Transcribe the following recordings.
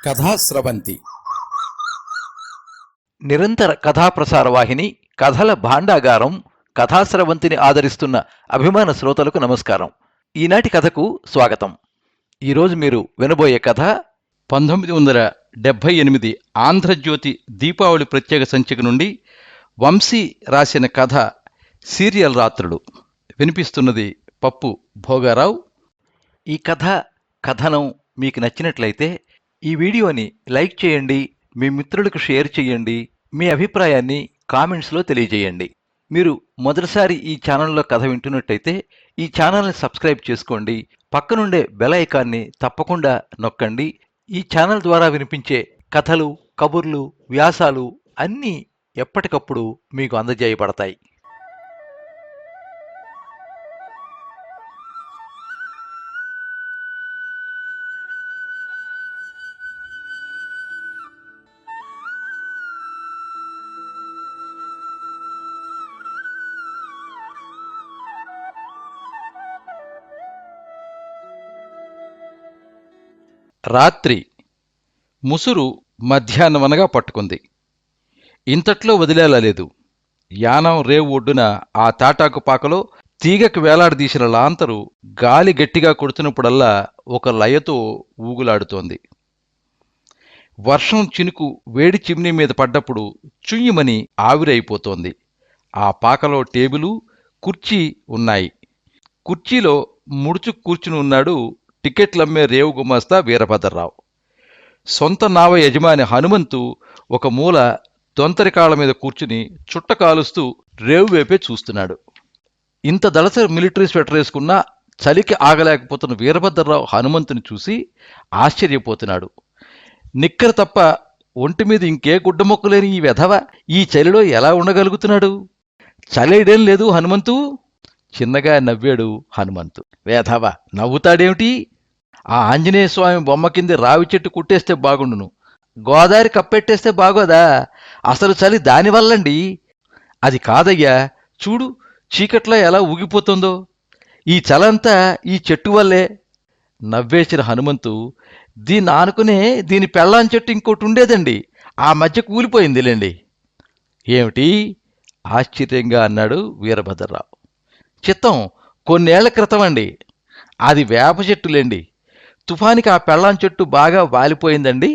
కథాస్రవంతి నిరంతర కథాప్రసార వాహిని కథల భాండాగారం కథాస్రవంతిని ఆదరిస్తున్న అభిమాన శ్రోతలకు నమస్కారం. ఈనాటి కథకు స్వాగతం. ఈరోజు మీరు వినబోయే కథ 1978 ఆంధ్రజ్యోతి దీపావళి ప్రత్యేక సంచిక నుండి వంశీ రాసిన కథ సీరియల్ రాత్రులు. వినిపిస్తున్నది పప్పు భోగారావు. ఈ కథనం మీకు నచ్చినట్లయితే ఈ వీడియోని లైక్ చేయండి, మీ మిత్రులకు షేర్ చేయండి, మీ అభిప్రాయాన్ని కామెంట్స్లో తెలియజేయండి. మీరు మొదటిసారి ఈ ఛానల్లో కథ వింటున్నట్టయితే ఈ ఛానల్ని సబ్స్క్రైబ్ చేసుకోండి. పక్కనుండే బెల్ ఐకాన్ని తప్పకుండా నొక్కండి. ఈ ఛానల్ ద్వారా వినిపించే కథలు, కబుర్లు, వ్యాసాలు అన్నీ ఎప్పటికప్పుడు మీకు అందజేయబడతాయి. రాత్రి ముసురు మధ్యాహ్నమనగా పట్టుకుంది. ఇంతట్లో వదిలేలా. యానం రేవు ఒడ్డున ఆ తాటాకు పాకలో తీగకు వేలాడదీసిన లాంతరు గాలి గట్టిగా కొడుతున్నప్పుడల్లా ఒక లయతో ఊగులాడుతోంది. వర్షం చినుకు వేడి చిమ్నీ మీద పడ్డప్పుడు చుయ్యమని ఆవిరైపోతోంది. ఆ పాకలో టేబులు, కుర్చీ ఉన్నాయి. కుర్చీలో ముడుచు కూర్చుని ఉన్నాడు టికెట్లమ్మే రేవు గుమాస్తా వీరభద్రరావు. సొంత నావ యజమాని హనుమంతు ఒక మూల దొంతరికాళ్ల మీద కూర్చుని చుట్ట కాలుస్తూ రేవు వైపే చూస్తున్నాడు. ఇంత దళసరి మిలిటరీ స్వెటర్ వేసుకున్నా చలికి ఆగలేకపోతున్న వీరభద్రరావు హనుమంతుని చూసి ఆశ్చర్యపోతున్నాడు. నిక్కర తప్ప ఒంటి మీద ఇంకే గుడ్డమొక్కలేని ఈ వెధవ ఈ చలిలో ఎలా ఉండగలుగుతున్నాడు? చలేయడం లేదు హనుమంతు? చిన్నగా నవ్వాడు హనుమంతు. వేధవ నవ్వుతాడేమిటి? ఆ ఆంజనేయ స్వామి బొమ్మ కింద రావి చెట్టు కుట్టేస్తే బాగుండును, గోదావరి కప్పెట్టేస్తే బాగోదా? అసలు చలి దానివల్లండి. అది కాదయ్యా, చూడు చీకట్లో ఎలా ఊగిపోతుందో. ఈ చలంతా ఈ చెట్టు వల్లే. నవ్వేసిన హనుమంతు, దీన్ని ఆనుకునే దీని పెళ్ళాం చెట్టు ఇంకోటి ఉండేదండి, ఆ మధ్య కూలిపోయిందిలేండి. ఏమిటి? ఆశ్చర్యంగా అన్నాడు వీరభద్రరావు. చిత్తం కొన్నేళ్ల క్రితం అండి. అది వేప చెట్టులేండి. తుఫానికి ఆ పెళ్ళాం చెట్టు బాగా వాలిపోయిందండి.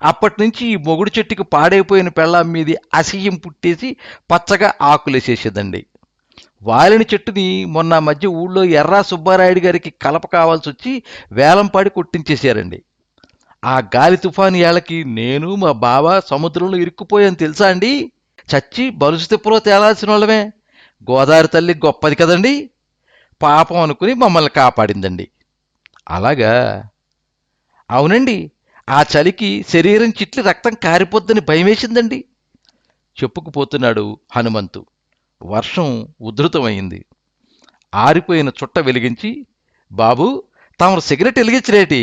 అప్పటినుంచి ఈ మొగుడు చెట్టుకి పాడైపోయిన పెళ్ళాం మీది అసహ్యం పుట్టేసి పచ్చగా ఆకులేసేసేదండి. వాలిన చెట్టుని మొన్న మధ్య ఊళ్ళో ఎర్రా సుబ్బారాయుడు గారికి కలప కావాల్సి వచ్చి వేలంపాడి కొట్టించేశారండి. ఆ గాలి తుఫాను ఏళ్ళకి నేను మా బావ సముద్రంలో ఇరుక్కుపోయాను తెలుసా అండి. చచ్చి బలుసు తిప్పలో తేలాల్సిన వాళ్ళమే. గోదావరి తల్లి గొప్పది కదండి, పాపం అనుకుని మమ్మల్ని కాపాడిందండి. అలాగా? అవునండి. ఆ చలికి శరీరం చిట్లి రక్తం కారిపోద్దని భయమేసిందండి చెప్పుకుపోతున్నాడు హనుమంతు. వర్షం ఉధృతమైంది. ఆరిపోయిన చుట్ట వెలిగించి, బాబూ తమరు సిగరెట్ వెలిగించరేటి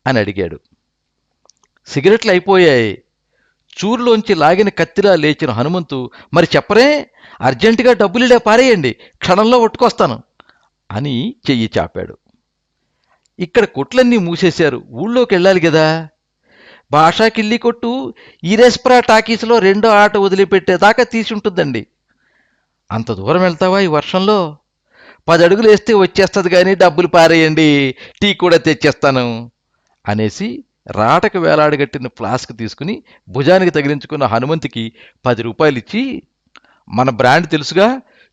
అని అడిగాడు. సిగరెట్లు అయిపోయాయి. చూరులోంచి లాగిన కత్తిలా లేచిన హనుమంతు, మరి చెప్పరే, అర్జెంటుగా డబ్బులిడే పారేయండి, క్షణంలో ఒట్టుకొస్తాను అని చెయ్యి చాపాడు. ఇక్కడ కొట్లన్నీ మూసేశారు, ఊళ్ళోకి వెళ్ళాలి కదా. భాషా కిళ్ళి కొట్టు ఈరెస్ప్రా టాకీస్లో రెండో ఆట వదిలిపెట్టేదాకా తీసి ఉంటుందండి. అంత దూరం వెళ్తావా ఈ వర్షంలో? 10 అడుగులు వేస్తే వచ్చేస్తుంది, కానీ డబ్బులు పారేయండి, టీ కూడా తెచ్చేస్తాను అనేసి రాటకు వేలాడగట్టిన ఫ్లాస్క్ తీసుకుని భుజానికి తగిలించుకున్న హనుమంతుకి 10 రూపాయలు ఇచ్చి, మన బ్రాండ్ తెలుసుగా,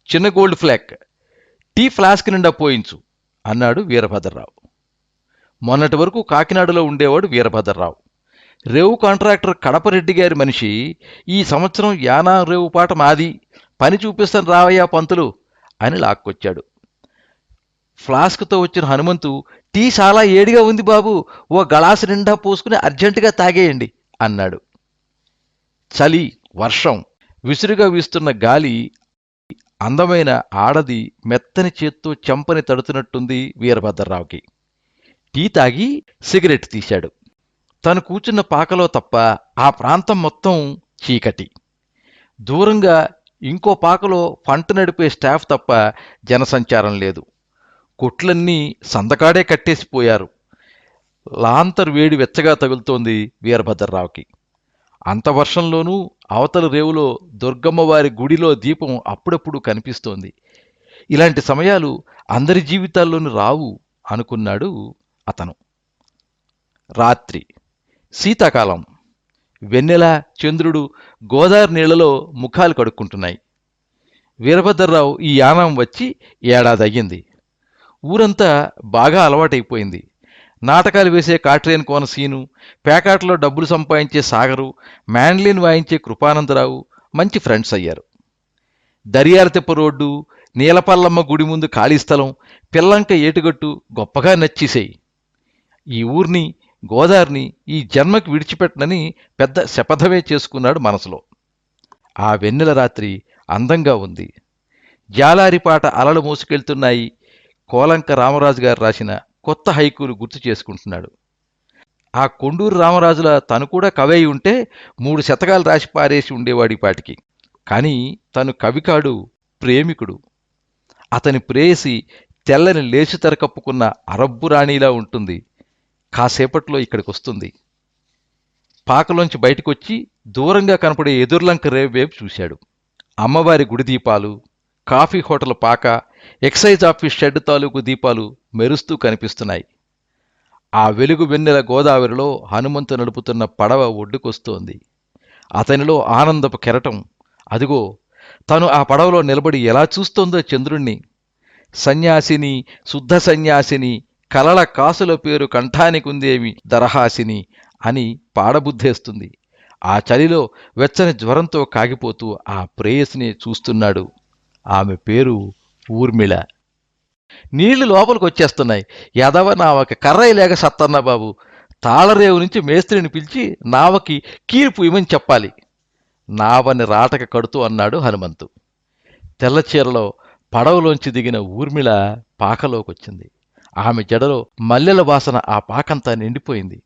చిన్న గోల్డ్ ఫ్లాక్, టీ ఫ్లాస్క్ నిండా పోయించు అన్నాడు వీరభద్రరావు. మొన్నటి వరకు కాకినాడలో ఉండేవాడు వీరభద్రరావు. రేవు కాంట్రాక్టర్ కడపరెడ్డి గారి మనిషి. ఈ సంవత్సరం యానా రేవు పాట మాది, పని చూపిస్తాను రావయ్యా పంతులు అని లాక్కొచ్చాడు. ఫ్లాస్క్తో వచ్చిన హనుమంతు, టీ చాలా ఏడిగా ఉంది బాబు, ఓ గళాసు నిండా పోసుకుని అర్జెంటుగా తాగేయండి అన్నాడు. చలి, వర్షం, విసురుగా వీస్తున్న గాలి, అందమైన ఆడది మెత్తని చేత్తో చెంపని తడుతున్నట్టుంది వీరభద్రరావుకి. టీ తాగి సిగరెట్ తీశాడు. తను కూర్చున్న పాకలో తప్ప ఆ ప్రాంతం మొత్తం చీకటి. దూరంగా ఇంకో పాకలో పంట నడిపే స్టాఫ్ తప్ప జనసంచారం లేదు. కొట్లన్నీ సందకాడే కట్టేసిపోయారు. లాంతరు వేడి వెచ్చగా తగులుతోంది వీరభద్రరావుకి. అంత వర్షంలోనూ అవతల రేవులో దుర్గమ్మవారి గుడిలో దీపం అప్పుడప్పుడు కనిపిస్తోంది. ఇలాంటి సమయాలు అందరి జీవితాల్లోనూ రావు అనుకున్నాడు అతను. రాత్రి, శీతాకాలం. వెన్నెల, చంద్రుడు గోదావరి నీళ్లలో ముఖాలు కడుక్కుంటున్నాయి. వీరభద్రరావు ఈ యానం వచ్చి ఏడాదయ్యింది. ఊరంతా బాగా అలవాటైపోయింది. నాటకాలు వేసే కాట్రేన్ కోనసీను, పేకాటలో డబ్బులు సంపాదించే సాగరు, మ్యాండ్లిన్ వాయించే కృపానందరావు మంచి ఫ్రెండ్స్ అయ్యారు. దరియాలతిప్ప రోడ్డు, నీలపల్లమ్మ గుడి ముందు ఖాళీ స్థలం, పిల్లంక ఏటుగట్టు గొప్పగా నచ్చేశాయి. ఈ ఊర్ని, గోదారిని ఈ జన్మకి విడిచిపెట్టనని పెద్ద శపథమే చేసుకున్నాడు మనసులో. ఆ వెన్నెల రాత్రి అందంగా ఉంది. జాలారిపాట అలలు మోసుకెళ్తున్నాయి. కోలంక రామరాజు గారు రాసిన కొత్త హైకూలు గుర్తు చేసుకుంటున్నాడు. ఆ కొండూరు రామరాజుల తను కూడా కవి అయి ఉంటే 3 శతకాలు రాసి పారేసి ఉండేవాడి పాటికి. కానీ తను కవి కాడు, ప్రేమికుడు. అతని ప్రేయసి తెల్లని లేచి తెరకప్పుకున్న అరబ్బు రాణిలా ఉంటుంది. కాసేపట్లో ఇక్కడికొస్తుంది. పాకలోంచి బయటకొచ్చి దూరంగా కనపడే ఎదుర్లంక రేవు వైపు చూశాడు. అమ్మవారి గుడి దీపాలు, కాఫీ హోటల్ పాక, ఎక్సైజ్ ఆఫీస్ షెడ్ తాలూకు దీపాలు మెరుస్తూ కనిపిస్తున్నాయి. ఆ వెలుగు వెన్నెల గోదావరిలో హనుమంతు నడుపుతున్న పడవ ఒడ్డుకొస్తోంది. అతనిలో ఆనందపు కెరటం. అదిగో తను ఆ పడవలో నిలబడి ఎలా చూస్తోందో చంద్రుణ్ణి. సన్యాసిని, శుద్ధ సన్యాసిని, కలల కాసుల పేరు కంఠానికుందేమి దరహాసిని అని పాడబుద్ధేస్తుంది. ఆ చలిలో వెచ్చని జ్వరంతో కాగిపోతూ ఆ ప్రేయసిని చూస్తున్నాడు. ఆమె పేరు ఊర్మిళ. నీళ్లు లోపలికొచ్చేస్తున్నాయి. యదవ నావకి కర్రయ్య లేక సత్తన్న బాబు. తాళరేవు నుంచి మేస్త్రిని పిలిచి నావకి కీర్పు ఇమని చెప్పాలి. నావని రాటక కడుతూ అన్నాడు హనుమంతు. తెల్లచీరలో పడవలోంచి దిగిన ఊర్మిళ పాకలోకొచ్చింది. ఆమె జడలో మల్లెల వాసన ఆ పాకంతా నిండిపోయింది.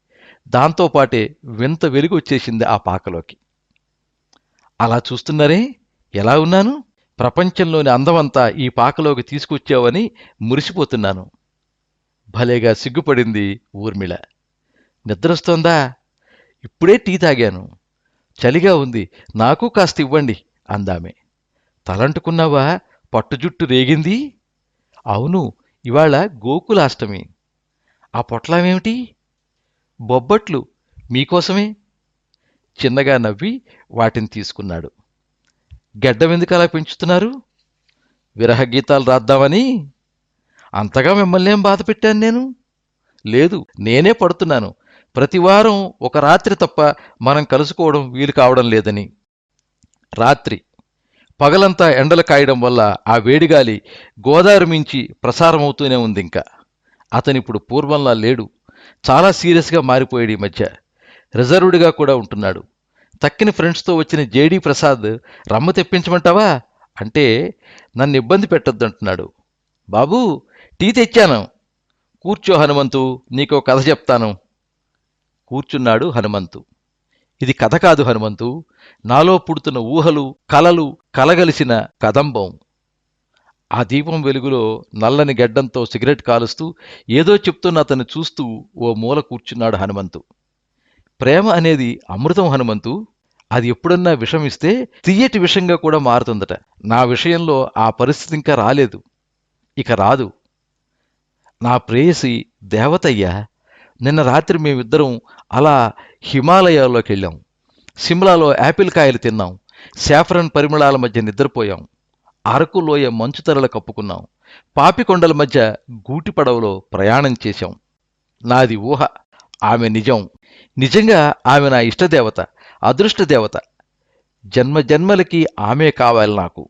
దాంతోపాటే వింత వెలుగొచ్చేసింది ఆ పాకలోకి. అలా చూస్తున్నారే, ఎలా ఉన్నాను? ప్రపంచంలోని అందమంతా ఈ పాకలోకి తీసుకొచ్చావని మురిసిపోతున్నాను. భలేగా సిగ్గుపడింది ఊర్మిళ. నిద్రొస్తోందా? ఇప్పుడే టీ తాగాను. చలిగా ఉంది, నాకు కాస్త ఇవ్వండి అందామె. తలంటుకున్నావా? పట్టుజుట్టు రేగింది. అవును, ఇవాళ గోకులాష్టమి. ఆ పొట్లామేమిటి? బొబ్బట్లు, మీకోసమే. చిన్నగా నవ్వి వాటిని తీసుకున్నాడు. గెడ్డమెందుకు అలా పెంచుతున్నారు? విరహగీతాలు రాద్దామని. అంతగా మిమ్మల్నేం బాధ పెట్టాను నేను? లేదు, నేనే పడుతున్నాను. ప్రతివారం ఒక రాత్రి తప్ప మనం కలుసుకోవడం వీలు కావడం లేదని. రాత్రి. పగలంతా ఎండలు కాయడం వల్ల ఆ వేడిగాలి గోదావరి మించి ప్రసారమవుతూనే ఉందింకా. అతనిప్పుడు పూర్వంలా లేడు. చాలా సీరియస్గా మారిపోయాడు ఈ మధ్య. రిజర్వ్డ్గా కూడా ఉంటున్నాడు. తక్కిన ఫ్రెండ్స్తో వచ్చిన జేడీ ప్రసాద్ రమ్మ తెప్పించమంటావా అంటే నన్ను ఇబ్బంది పెట్టొద్దంటున్నాడు. బాబూ, టీ తెచ్చాను. కూర్చో హనుమంతు, నీకో కథ చెప్తాను. కూర్చున్నాడు హనుమంతు. ఇది కథ కాదు హనుమంతు, నాలో పుడుతున్న ఊహలు, కలలు కలగలిసిన కదంబం. ఆ దీపం వెలుగులో నల్లని గెడ్డంతో సిగరెట్ కాలుస్తూ ఏదో చెప్తున్న అతన్ని చూస్తూ ఓ మూల కూర్చున్నాడు హనుమంతు. ప్రేమ అనేది అమృతం హనుమంతు. అది ఎప్పుడన్నా విషమిస్తే తియ్యటి విషంగా కూడా మారుతుందట. నా విషయంలో ఆ పరిస్థితి ఇంకా రాలేదు, ఇక రాదు. నా ప్రేయసి దేవతయ్యా. నిన్న రాత్రి మేమిద్దరం అలా హిమాలయాల్లోకి వెళ్ళాం. సిమ్లాలో యాపిల్ కాయలు తిన్నాం. శాఫ్రన్ పరిమళాల మధ్య నిద్రపోయాం. అరకులోయ మంచుతెరలు కప్పుకున్నాం. పాపికొండల మధ్య గూటి పడవలో ప్రయాణం చేశాం. నాది ఊహ, ఆమె నిజం. నిజంగా ఆమె నా ఇష్టదేవత, అదృష్టదేవత. జన్మజన్మలకి ఆమె కావాలి నాకు.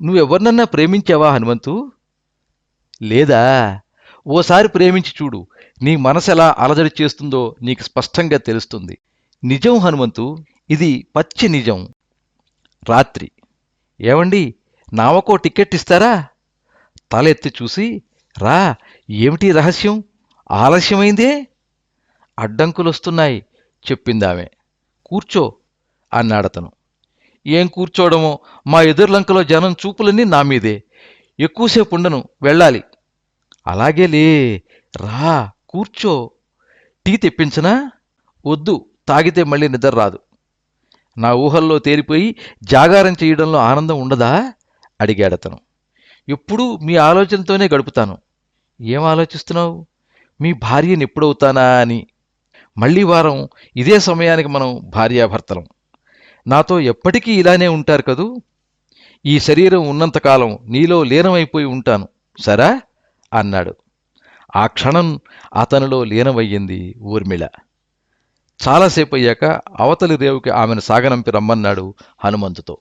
నువ్వెవర్నన్నా ప్రేమించావా హనుమంతు? లేదా? ఓసారి ప్రేమించి చూడు. నీ మనసెలా అలజడి చేస్తుందో నీకు స్పష్టంగా తెలుస్తుంది. నిజం హనుమంతు, ఇది పచ్చి నిజం. రాత్రి. ఏవండి, నావకో టికెట్ ఇస్తారా? తల ఎత్తి చూసి, రా, ఏమిటి రహస్యం? ఆలస్యమైందే. అడ్డంకులొస్తున్నాయి చెప్పిందామె. కూర్చో అన్నాడతను. ఏం కూర్చోవడమో, మా ఎదుర్లంకలో జనం చూపులన్నీ నా మీదే. ఎక్కువసేపు ఉండను, వెళ్ళాలి. అలాగేలే, రా కూర్చో. టీ తెప్పించనా? వద్దు, తాగితే మళ్ళీ నిద్ర రాదు. నా ఊహల్లో తేలిపోయి జాగారం చేయడంలో ఆనందం ఉండదా? అడిగాడతను. ఎప్పుడూ మీ ఆలోచనతోనే గడుపుతాను. ఏం ఆలోచిస్తున్నావు? మీ భార్యని ఎప్పుడవుతానా అని. మళ్ళీ వారం ఇదే సమయానికి మనం భార్యాభర్తలం. నాతో ఎప్పటికీ ఇలానే ఉంటారు కదూ? ఈ శరీరం ఉన్నంతకాలం నీలో లీనమైపోయి ఉంటాను, సరా? అన్నాడు. ఆ క్షణం అతనిలో లీనమయ్యింది ఊర్మిళ. చాలాసేపు అయ్యాక అవతలి రేవుకి ఆమెను సాగనంపి రమ్మన్నాడు హనుమంతుతో.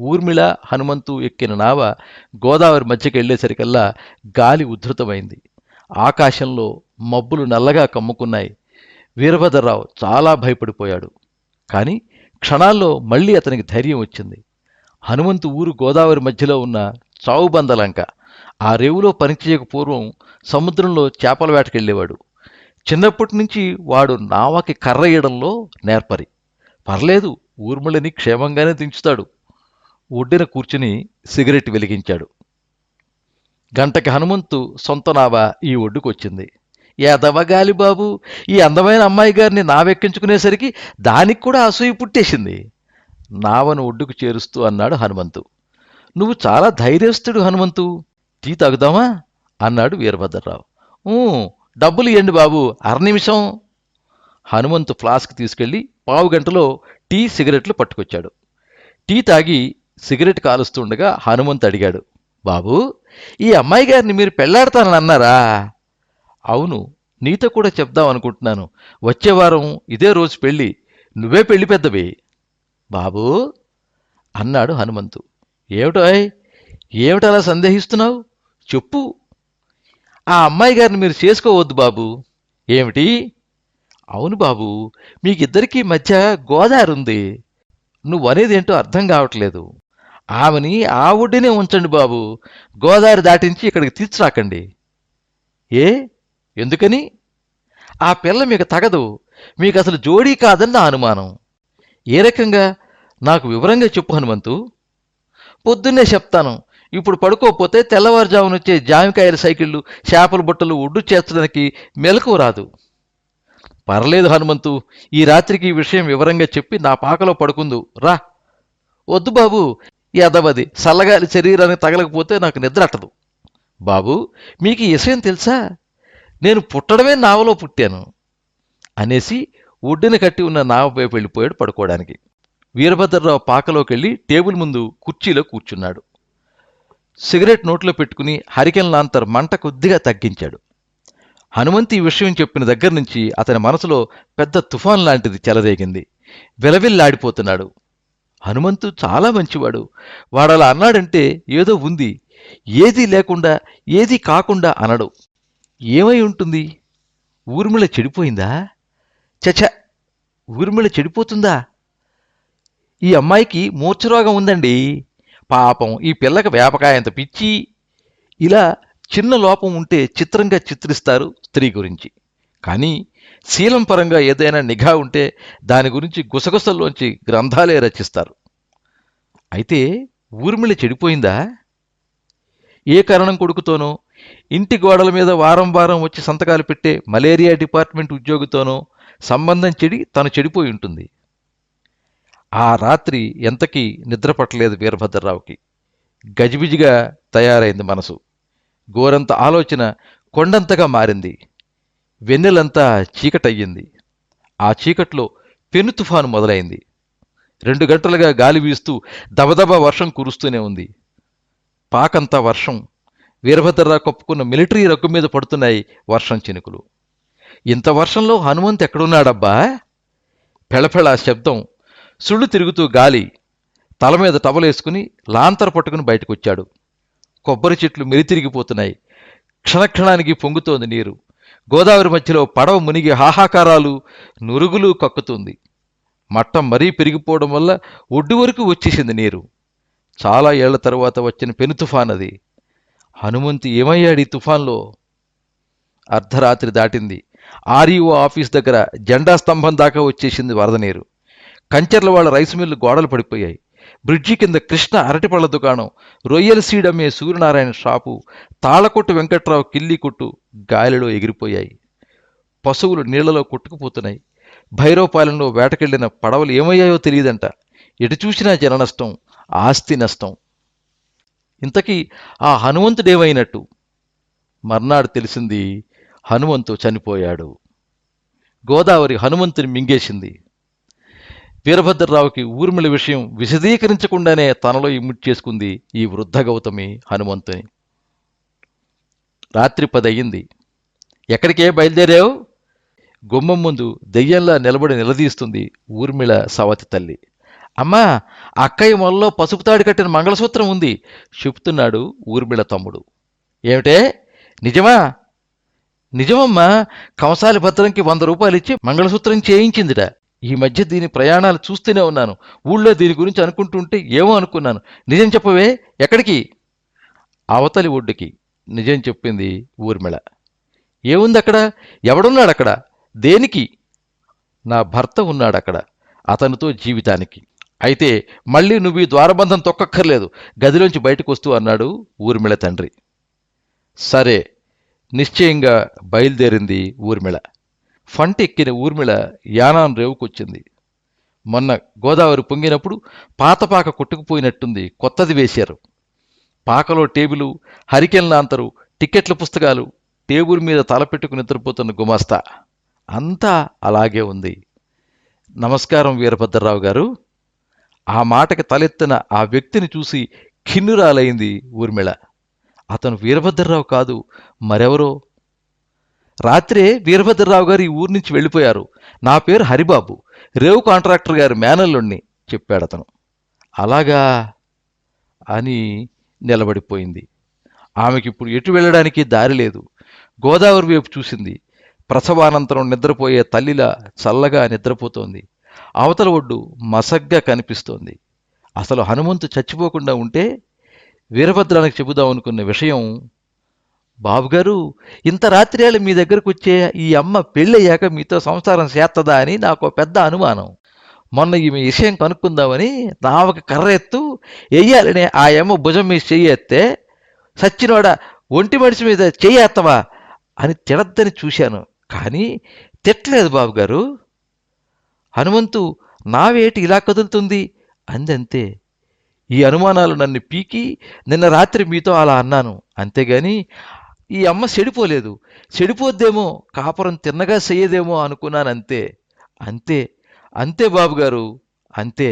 ఊర్మిళ, హనుమంతు ఎక్కిన నావ గోదావరి మధ్యకెళ్లేసరికల్లా గాలి ఉద్ధృతమైంది. ఆకాశంలో మబ్బులు నల్లగా కమ్ముకున్నాయి. వీరభద్రరావు చాలా భయపడిపోయాడు. కాని క్షణాల్లో మళ్లీ అతనికి ధైర్యం వచ్చింది. హనుమంతు ఊరు గోదావరి మధ్యలో ఉన్న చావుబందలంక. ఆ రేవులో పనిచేయక పూర్వం సముద్రంలో చేపల వేటకెళ్ళేవాడు. చిన్నప్పటి నుంచి వాడు నావకి కర్రయ్యడంలో నేర్పరి. పర్లేదు, ఊర్మిళని క్షేమంగానే దించుతాడు. ఒడ్డున కూర్చుని సిగరెట్ వెలిగించాడు. గంటకి హనుమంతు సొంత నావ ఈ ఒడ్డుకొచ్చింది. ఎదవగాలి బాబు, ఈ అందమైన అమ్మాయి గారిని నావెక్కించుకునేసరికి దానికి కూడా అసూయ పుట్టేసింది. నావను ఒడ్డుకు చేరుస్తూ అన్నాడు హనుమంతు. నువ్వు చాలా ధైర్యస్తుడు హనుమంతు. టీ తాగుదామా? అన్నాడు వీరభద్రరావు. డబ్బులు ఇవ్వండి బాబు, అరనిమిషం. హనుమంతు ఫ్లాస్క్ తీసుకెళ్లి పావుగంటలో టీ, సిగరెట్లు పట్టుకొచ్చాడు. టీ తాగి సిగరెట్ కాలుస్తుండగా హనుమంతు అడిగాడు, బాబూ, ఈ అమ్మాయి గారిని మీరు పెళ్లాడతానని అన్నారా? అవును, నీతో కూడా చెప్దాం అనుకుంటున్నాను. వచ్చే వారం ఇదే రోజు పెళ్ళి. నువ్వే పెళ్లి పెద్దవి. బాబూ అన్నాడు హనుమంతు. ఏమిటోయ్, ఏమిటలా సందేహిస్తున్నావు? చెప్పు. ఆ అమ్మాయి గారిని మీరు చేసుకోవద్దు బాబు. ఏమిటి? అవును బాబు, మీకిద్దరికీ మధ్య గోదారుంది. నువ్వనేదేంటో అర్థం కావట్లేదు. ఆమెని ఆ ఒడ్డునే ఉంచండి బాబు. గోదావరి దాటించి ఇక్కడికి తీసుకురాకండి. ఏ, ఎందుకని? ఆ పిల్ల మీకు తగదు. మీకు అసలు జోడీ కాదని నా అనుమానం. ఏ రకంగా? నాకు వివరంగా చెప్పు హనుమంతు. పొద్దున్నే చెప్తాను. ఇప్పుడు పడుకోకపోతే తెల్లవారుజామునొచ్చే జామికాయల సైకిళ్ళు, చేపల బుట్టలు ఒడ్డు చేర్చడానికి మెలకువ రాదు. పర్లేదు హనుమంతు, ఈ రాత్రికి ఈ విషయం వివరంగా చెప్పి నా పాకలో పడుకుందు రా. వద్దు బాబు, ఎదవది చల్లగాలి శరీరానికి తగలకపోతే నాకు నిద్ర అట్టదు. బాబు, మీకు ఈ విషయం తెలుసా? నేను పుట్టడమే నావలో పుట్టాను అనేసి ఒడ్డున కట్టి ఉన్న నావపై వెళ్ళిపోయాడు పడుకోవడానికి. వీరభద్రరావు పాకలోకెళ్ళి టేబుల్ ముందు కుర్చీలో కూర్చున్నాడు. సిగరెట్ నోట్లో పెట్టుకుని హరికెన్ లాంతర్ మంట కొద్దిగా తగ్గించాడు. హనుమంతు ఈ విషయం చెప్పిన దగ్గర నుంచి అతని మనసులో పెద్ద తుఫాన్ లాంటిది చెలరేగింది. విలవిల్లాడిపోతున్నాడు. హనుమంతు చాలా మంచివాడు. వాడలా అన్నాడంటే ఏదో ఉంది. ఏదీ లేకుండా, ఏదీ కాకుండా అనడు. ఏమై ఉంటుంది? ఊర్మిళ చెడిపోయిందా? చచ, ఊర్మిళ చెడిపోతుందా? ఈ అమ్మాయికి మూర్ఛరోగం ఉందండి. పాపం, ఈ పిల్లకి వేపకాయంత పిచ్చి. ఇలా చిన్న లోపం ఉంటే చిత్రంగా చిత్రిస్తారు స్త్రీ గురించి. కానీ శీలం పరంగా ఏదైనా నిఘా ఉంటే దాని గురించి గుసగుసల్లోంచి గ్రంథాలే రచిస్తారు. అయితే ఊర్మిళ చెడిపోయిందా? ఏ కారణం కొడుకుతోనో, ఇంటి గోడల మీద వారం వారం వచ్చి సంతకాలు పెట్టే మలేరియా డిపార్ట్మెంట్ ఉద్యోగితోనో సంబంధం చెడి తను చెడిపోయి ఉంటుంది. ఆ రాత్రి ఎంతకీ నిద్ర పట్టలేదు వీరభద్రరావుకి. గజిబిజిగా తయారైంది మనసు. గోరంత ఆలోచన కొండంతగా మారింది. వెన్నెలంతా చీకటయ్యింది. ఆ చీకట్లో పెను తుఫాను మొదలైంది. 2 గంటలుగా గాలి వీస్తూ దబదబా వర్షం కురుస్తూనే ఉంది. పాకంతా వర్షం. వీరభద్రరావు కప్పుకున్న మిలిటరీ రగ్గు మీద పడుతున్నాయి వర్షం చినుకులు. ఇంత వర్షంలో హనుమంతు ఎక్కడున్నాడబ్బా? పెళపెళ శబ్దం, సుళ్ళు తిరుగుతూ గాలి. తల మీద టవలేసుకుని లాంతర పట్టుకుని బయటకొచ్చాడు. కొబ్బరి చెట్లు మెలితిరిగిపోతున్నాయి. క్షణక్షణానికి పొంగుతోంది నీరు. గోదావరి మధ్యలో పడవ మునిగి హాహాకారాలు, నురుగులు కక్కుతుంది. మట్టం మరీ పెరిగిపోవడం వల్ల ఒడ్డు వరకు వచ్చేసింది నీరు. చాలా ఏళ్ల తరువాత వచ్చిన పెను తుఫానది. హనుమంతు ఏమయ్యాడు ఈ తుఫాన్లో? అర్ధరాత్రి దాటింది. ఆర్ఈఓ ఆఫీస్ దగ్గర జెండా స్తంభం దాకా వచ్చేసింది వరద నీరు. కంచర్ల వాళ్ళ రైసు మిల్లు గోడలు పడిపోయాయి. బ్రిడ్జి కింద కృష్ణ అరటిపళ్ల దుకాణం, రొయ్యల సీడమ్మే సూర్యనారాయణ షాపు, తాళకొట్టు వెంకట్రావు కిల్లీ కొట్టు గాలిలో ఎగిరిపోయాయి. పశువులు నీళ్లలో కొట్టుకుపోతున్నాయి. భైరవపాలెంలో వేటకెళ్లిన పడవలు ఏమయ్యాయో తెలియదంట. ఎటు చూసినా జన నష్టం, ఆస్తి నష్టం. ఇంతకీ ఆ హనుమంతుడేమైనట్టు? మర్నాడు తెలిసింది, హనుమంతు చనిపోయాడు. గోదావరి హనుమంతుని మింగేసింది. వీరభద్రరావుకి ఊర్మిళ విషయం విశదీకరించకుండానే తనలో ఇముడ్చేసుకుంది ఈ వృద్ధ గౌతమి హనుమంతుని. రాత్రి 10 అయ్యింది. ఎక్కడికే బయలుదేరావు? గుమ్మం ముందు దెయ్యంలా నిలబడి నిలదీస్తుంది ఊర్మిళ సవతి తల్లి. అమ్మా, అక్కయ్య మొలలో పసుపు తాడు కట్టిన మంగళసూత్రం ఉంది చెప్తున్నాడు ఊర్మిళ తమ్ముడు. ఏమిటే, నిజమా? నిజమమ్మా, కంసాలి భద్రంకి 100 రూపాయలు ఇచ్చి మంగళసూత్రం చేయించిందిట. ఈ మధ్య దీని ప్రయాణాలు చూస్తూనే ఉన్నాను. ఊళ్ళో దీని గురించి అనుకుంటుంటే ఏమో అనుకున్నాను. నిజం చెప్పవే, ఎక్కడికి? అవతలి ఒడ్డుకి, నిజం చెప్పింది ఊర్మిళ. ఏముంది అక్కడ? ఎవడున్నాడక్కడ? దేనికి? నా భర్త ఉన్నాడక్కడ, అతనితో జీవితానికి. అయితే మళ్ళీ నువ్వు ఈ ద్వారబంధం తొక్కక్కర్లేదు, గదిలోంచి బయటకు వస్తూ అన్నాడు ఊర్మిళ తండ్రి. సరే, నిశ్చయంగా బయలుదేరింది ఊర్మిళ. ఫంటెక్కిన ఊర్మిళ యానాం రేవుకొచ్చింది. మొన్న గోదావరి పొంగినప్పుడు పాతపాక కొట్టుకుపోయినట్టుంది, కొత్తది వేశారు. పాకలో టేబులు, హరికెన్ లాంతరు, టిక్కెట్ల పుస్తకాలు, టేబుల్ మీద తలపెట్టుకు నిద్రపోతున్న గుమాస్తా, అంతా అలాగే ఉంది. నమస్కారం వీరభద్రరావు గారు. ఆ మాటకి తలెత్తిన ఆ వ్యక్తిని చూసి ఖిన్నురాలైంది ఊర్మిళ. అతను వీరభద్రరావు కాదు, మరెవరో. రాత్రే వీరభద్రరావు గారు ఈ ఊరి నుంచి వెళ్ళిపోయారు. నా పేరు హరిబాబు, రేవు కాంట్రాక్టర్ గారి మేనల్లుణ్ణి చెప్పాడతను. అలాగా అని నిలబడిపోయింది. ఆమెకిప్పుడు ఎటు వెళ్ళడానికి దారి లేదు. గోదావరి వైపు చూసింది. ప్రసవానంతరం నిద్రపోయే తల్లిలా చల్లగా నిద్రపోతోంది. అవతల ఒడ్డు మసగ్గా కనిపిస్తోంది. అసలు హనుమంతు చచ్చిపోకుండా ఉంటే వీరభద్రానికి చెబుదామనుకున్న విషయం. బాబుగారు, ఇంత రాత్రివేళ మీ దగ్గరకు వచ్చే ఈ అమ్మ పెళ్ళయ్యాక మీతో సంసారం చేస్తదా అని నాకు పెద్ద అనుమానం. మొన్న ఈమె విషయం కనుక్కుందామని నావకి కర్ర ఎత్తు వెయ్యాలనే ఆ అమ్మ భుజం మీద చెయ్యేస్తే, సచ్చినోడ ఒంటి మనిషి మీద చెయ్యేత్తవా అని తిడద్దని చూశాను, కానీ తిట్టలేదు బాబుగారు. హనుమంతు నావేటి ఇలా కదులుతుంది అందంతే. ఈ అనుమానాలు నన్ను పీకి నిన్న రాత్రి మీతో అలా అన్నాను, అంతేగాని ఈ అమ్మ చెడిపోలేదు. చెడిపోద్దేమో, కాపురం తిన్నగా చెయ్యదేమో అనుకున్నానంతే. అంతే అంతే బాబుగారు, అంతే.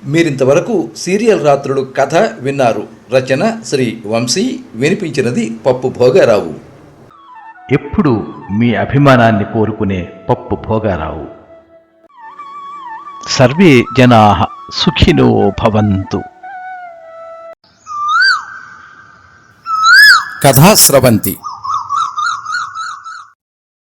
మీరింతవరకు సీరియల్ రాత్రులు కథ విన్నారు. రచన శ్రీ వంశీ, వినిపించినది పప్పు భోగారావు. ఎప్పుడు మీ అభిమానాన్ని కోరుకునే పప్పు భోగారావు. సర్వే జనాః సుఖినో భవంతు. కథా స్రవంతి